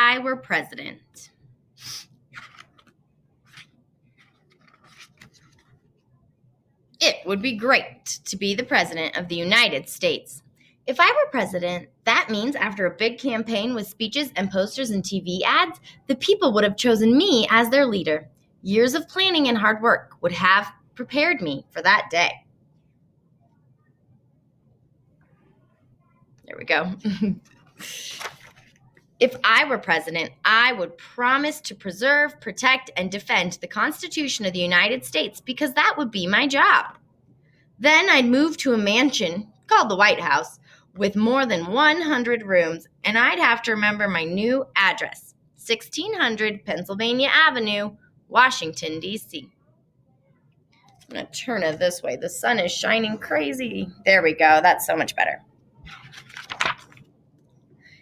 I were president. It would be great to be the president of the United States. If I were president, that means after a big campaign with speeches and posters and TV ads, the people would have chosen me as their leader. Years of planning and hard work would have prepared me for that day. There we go. If I were president, I would promise to preserve, protect, and defend the Constitution of the United States because that would be my job. Then I'd move to a mansion called the White House with more than 100 rooms, and I'd have to remember my new address, 1600 Pennsylvania Avenue, Washington, D.C. I'm going to turn it this way. The sun is shining crazy. There we go. That's so much better.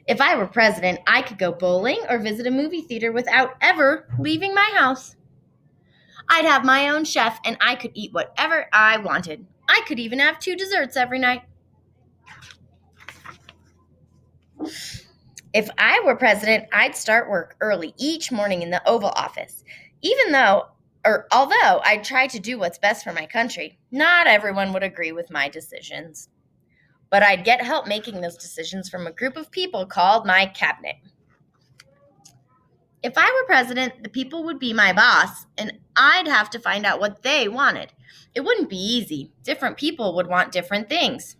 If I were president, I could go bowling or visit a movie theater without ever leaving my house. I'd have my own chef and I could eat whatever I wanted. I could even have 2 desserts every night. If I were president, I'd start work early each morning in the Oval Office. Although I'd try to do what's best for my country, not everyone would agree with my decisions. But I'd get help making those decisions from a group of people called my cabinet. If I were president, the people would be my boss, and I'd have to find out what they wanted. It wouldn't be easy. Different people would want different things.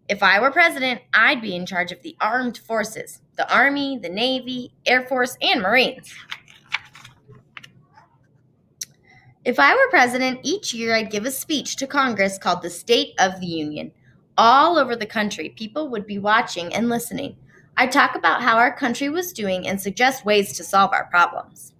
If I were president, I'd be in charge of the armed forces, the Army, the Navy, Air Force, and Marines. If I were president, each year I'd give a speech to Congress called the State of the Union. All over the country, people would be watching and listening. I'd talk about how our country was doing and suggest ways to solve our problems.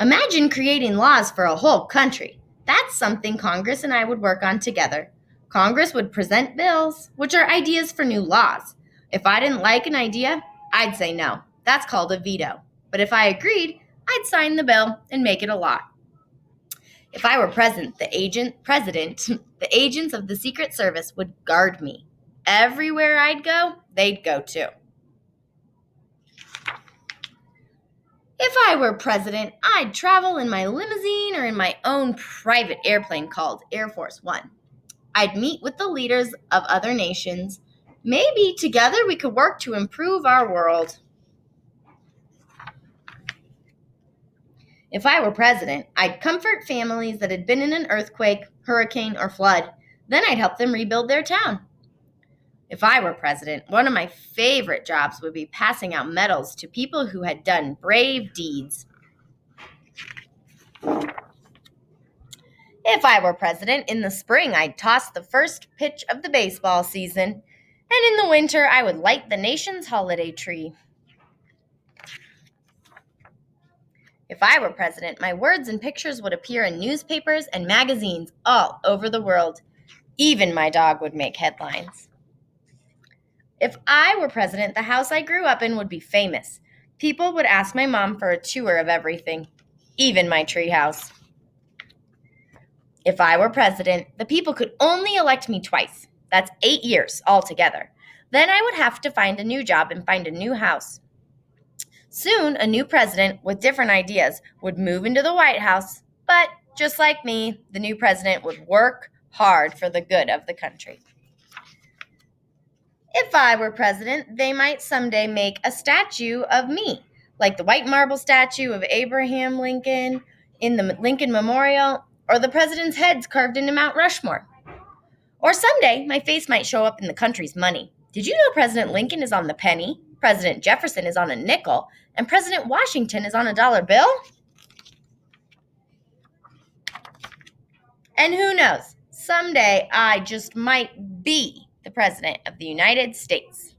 Imagine creating laws for a whole country. That's something Congress and I would work on together. Congress would present bills, which are ideas for new laws. If I didn't like an idea, I'd say no. That's called a veto. But if I agreed, I'd sign the bill and make it a law. If I were president, the agents of the Secret Service would guard me. Everywhere I'd go, they'd go too. If I were president, I'd travel in my limousine or in my own private airplane called Air Force One. I'd meet with the leaders of other nations. Maybe together we could work to improve our world. If I were president, I'd comfort families that had been in an earthquake, hurricane, or flood. Then I'd help them rebuild their town. If I were president, one of my favorite jobs would be passing out medals to people who had done brave deeds. If I were president, in the spring I'd toss the first pitch of the baseball season, and in the winter I would light the nation's holiday tree. If I were president, my words and pictures would appear in newspapers and magazines all over the world. Even my dog would make headlines. If I were president, the house I grew up in would be famous. People would ask my mom for a tour of everything, even my treehouse. If I were president, the people could only elect me twice. That's 8 years altogether. Then I would have to find a new job and find a new house. Soon, a new president with different ideas would move into the White House, but just like me, the new president would work hard for the good of the country. If I were president, they might someday make a statue of me, like the white marble statue of Abraham Lincoln in the Lincoln Memorial, or the president's heads carved into Mount Rushmore. Or someday, my face might show up in the country's money. Did you know President Lincoln is on the penny, President Jefferson is on a nickel, and President Washington is on a dollar bill? And who knows, someday I just might be the President of the United States.